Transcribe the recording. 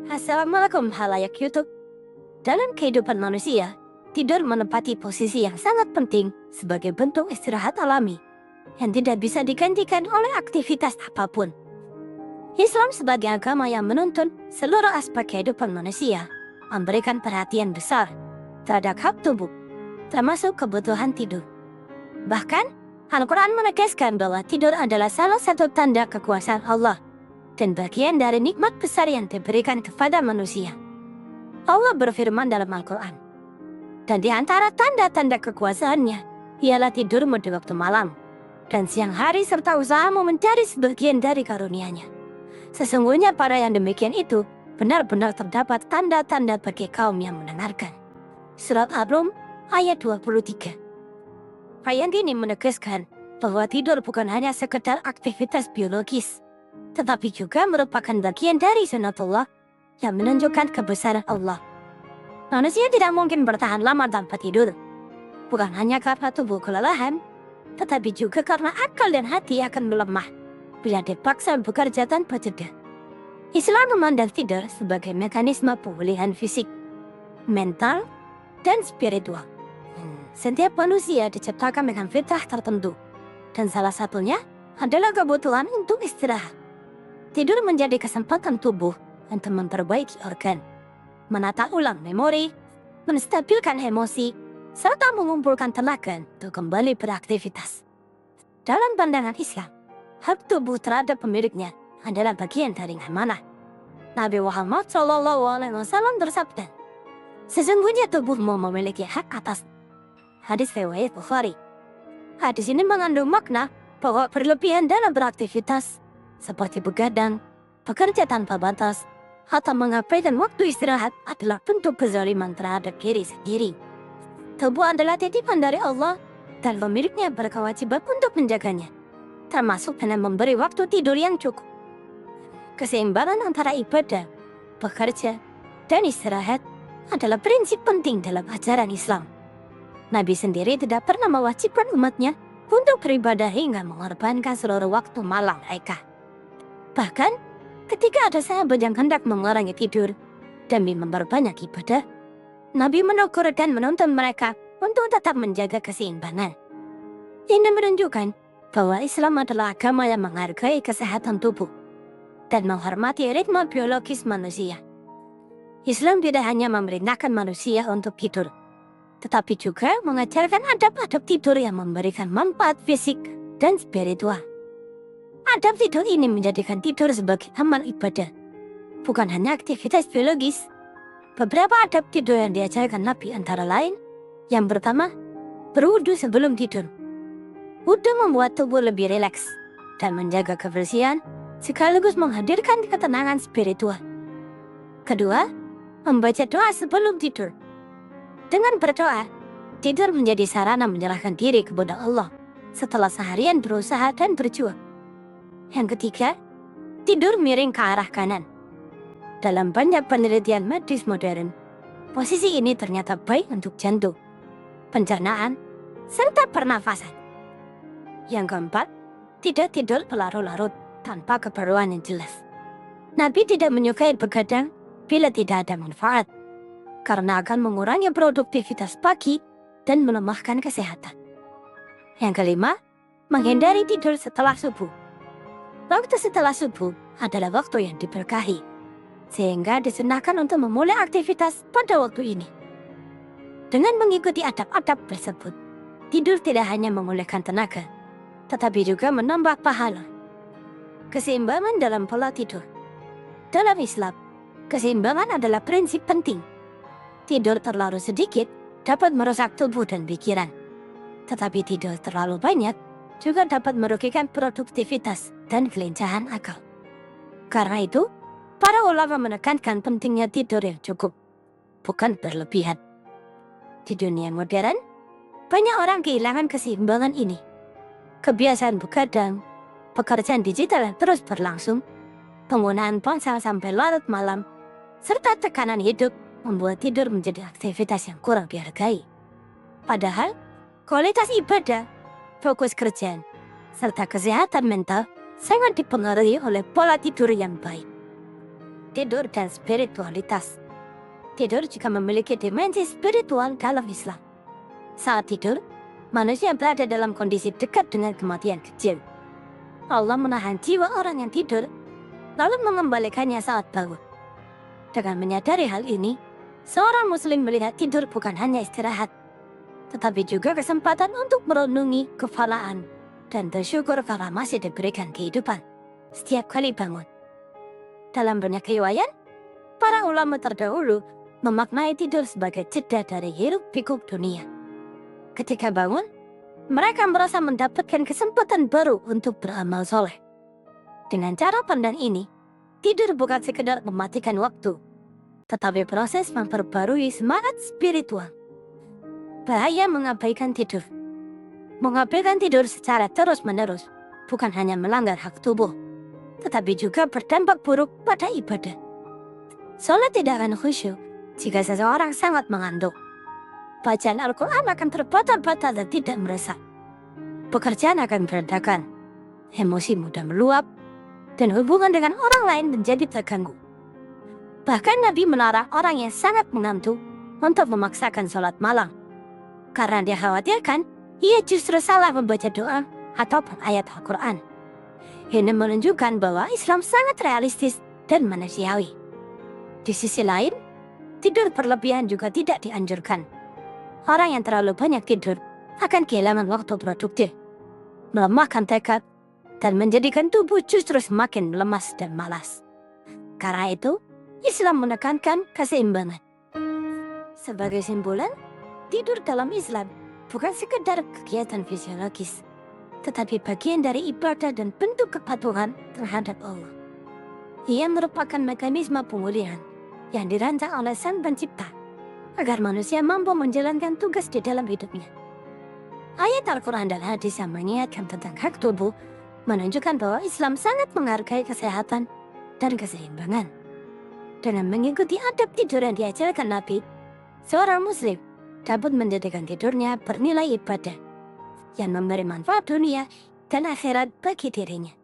Assalamualaikum halayak YouTube. Dalam kehidupan manusia, tidur menempati posisi yang sangat penting sebagai bentuk istirahat alami yang tidak bisa digantikan oleh aktivitas apapun. Islam sebagai agama yang menuntun seluruh aspek kehidupan manusia memberikan perhatian besar terhadap hak tubuh, termasuk kebutuhan tidur. Bahkan, Al-Quran menegaskan bahwa tidur adalah salah satu tanda kekuasaan Allah dan bagian dari nikmat besar yang diberikan kepada manusia. Allah berfirman dalam Al-Quran, dan di antara tanda-tanda kekuasaannya ialah tidurmu di waktu malam dan siang hari serta usahamu mencari sebagian dari karunia-Nya. Sesungguhnya pada yang demikian itu benar-benar terdapat tanda-tanda bagi kaum yang mendengarkan. Surat Ar-Rum ayat 23. Ayat ini menegaskan bahwa tidur bukan hanya sekedar aktivitas biologis, tetapi juga merupakan bagian dari sunatullah yang menunjukkan kebesaran Allah. Manusia tidak mungkin bertahan lama tanpa tidur, bukan hanya karena tubuh kelelahan, tetapi juga karena akal dan hati akan melemah bila dipaksa bekerja tanpa jeda. Islam memandang tidur sebagai mekanisme pemulihan fisik, mental, dan spiritual. Setiap manusia diciptakan dengan fitrah tertentu, dan salah satunya adalah kebutuhan untuk istirahat. Tidur menjadi kesempatan tubuh untuk memperbaiki organ, menata ulang memori, menstabilkan emosi, serta mengumpulkan tenaga untuk kembali beraktivitas. Dalam pandangan Islam, hak tubuh terhadap pemiliknya adalah bagian dari amanah. Nabi Muhammad SAW bersabda, "Sesungguhnya tubuhmu memiliki hak atas." Hadis riwayat Bukhari. Hadis ini mengandung makna bahwa berlebihan dalam beraktivitas seperti begadang, bekerja tanpa batas, atau mengabaikan waktu istirahat adalah bentuk kezaliman terhadap diri sendiri. Tubuh adalah titipan dari Allah dan pemiliknya berkewajiban untuk menjaganya, termasuk dengan memberi waktu tidur yang cukup. Keseimbangan antara ibadah, bekerja, dan istirahat adalah prinsip penting dalam ajaran Islam. Nabi sendiri tidak pernah mewajibkan umatnya untuk beribadah hingga mengorbankan seluruh waktu malam mereka. Bahkan, ketika ada sahabat yang hendak mengurangi tidur demi memperbanyak ibadah, Nabi menegur dan menuntun mereka untuk tetap menjaga keseimbangan. Ini menunjukkan bahwa Islam adalah agama yang menghargai kesehatan tubuh dan menghormati ritme biologis manusia. Islam tidak hanya memerintahkan manusia untuk tidur, tetapi juga mengajarkan adab-adab tidur yang memberikan manfaat fisik dan spiritual. Adab tidur ini menjadikan tidur sebagai amal ibadah, bukan hanya aktivitas biologis. Beberapa adab tidur yang diajarkan Nabi antara lain, yang pertama, berwudu sebelum tidur. Wudu membuat tubuh lebih rileks dan menjaga kebersihan, sekaligus menghadirkan ketenangan spiritual. Kedua, membaca doa sebelum tidur. Dengan berdoa, tidur menjadi sarana menyerahkan diri kepada Allah setelah seharian berusaha dan berjuang. Yang ketiga, tidur miring ke arah kanan. Dalam banyak penelitian medis modern, posisi ini ternyata baik untuk jantung, pencernaan, serta pernafasan. Yang keempat, tidak tidur berlarut-larut tanpa keperluan yang jelas. Nabi tidak menyukai begadang bila tidak ada manfaat, karena akan mengurangi produktivitas pagi dan melemahkan kesehatan. Yang kelima, menghindari tidur setelah subuh. Waktu setelah subuh adalah waktu yang diberkahi, sehingga disunahkan untuk memulai aktivitas pada waktu ini. Dengan mengikuti adab-adab tersebut, tidur tidak hanya memulihkan tenaga, tetapi juga menambah pahala. Keseimbangan dalam pola tidur. Dalam Islam, keseimbangan adalah prinsip penting. Tidur terlalu sedikit dapat merusak tubuh dan pikiran, tetapi tidur terlalu banyak juga dapat merugikan produktivitas dan kelincahan akal. Karena itu, para ulama menekankan pentingnya tidur yang cukup, bukan berlebihan. Di dunia modern, banyak orang kehilangan keseimbangan ini. Kebiasaan begadang, pekerjaan digital yang terus berlangsung, penggunaan ponsel sampai larut malam, serta tekanan hidup membuat tidur menjadi aktivitas yang kurang dihargai. Padahal, kualitas ibadah, fokus kerjaan, serta kesehatan mental sangat dipengaruhi oleh pola tidur yang baik. Tidur dan spiritualitas. Tidur juga memiliki dimensi spiritual dalam Islam. Saat tidur, manusia berada dalam kondisi dekat dengan kematian kecil. Allah menahan jiwa orang yang tidur, lalu mengembalikannya saat bangun. Dengan menyadari hal ini, seorang muslim melihat tidur bukan hanya istirahat, tetapi juga kesempatan untuk merenungi kefalaan dan bersyukur karena masih diberikan kehidupan setiap kali bangun. Dalam banyak riwayat, para ulama terdahulu memaknai tidur sebagai jeda dari hiruk-pikuk dunia. Ketika bangun, mereka merasa mendapatkan kesempatan baru untuk beramal soleh. Dengan cara pandang ini, tidur bukan sekedar mematikan waktu, tetapi proses memperbarui semangat spiritual. Bahaya mengabaikan tidur. Mengabaikan tidur secara terus-menerus bukan hanya melanggar hak tubuh, tetapi juga berdampak buruk pada ibadah. Salat tidak akan khusyuk jika seseorang sangat mengantuk. Bacaan Al-Quran akan terbata-bata dan tidak meresap. Pekerjaan akan berantakan, emosi mudah meluap, dan hubungan dengan orang lain menjadi terganggu. Bahkan Nabi melarang orang yang sangat mengantuk untuk memaksakan sholat malam, karena dia khawatirkan ia justru salah membaca doa ataupun ayat Al-Quran. Ini menunjukkan bahwa Islam sangat realistis dan manusiawi. Di sisi lain, tidur berlebihan juga tidak dianjurkan. Orang yang terlalu banyak tidur akan kehilangan waktu produktif, melemahkan tekad, dan menjadikan tubuh justru semakin lemas dan malas. Karena itu, Islam menekankan keseimbangan. Sebagai simbolan, tidur dalam Islam bukan sekedar kegiatan fisiologis, tetapi bagian dari ibadah dan bentuk kepatuhan terhadap Allah. Ia merupakan mekanisme pemulihan yang dirancang oleh Sang Pencipta agar manusia mampu menjalankan tugas di dalam hidupnya. Ayat Al-Quran dan hadis yang mengingatkan tentang hak tubuh menunjukkan bahwa Islam sangat menghargai kesehatan dan keseimbangan. Dengan mengikuti adab tidur yang diajarkan Nabi, seorang muslim dapat menjadikan tidurnya bernilai ibadah yang memberi manfaat dunia dan akhirat bagi dirinya.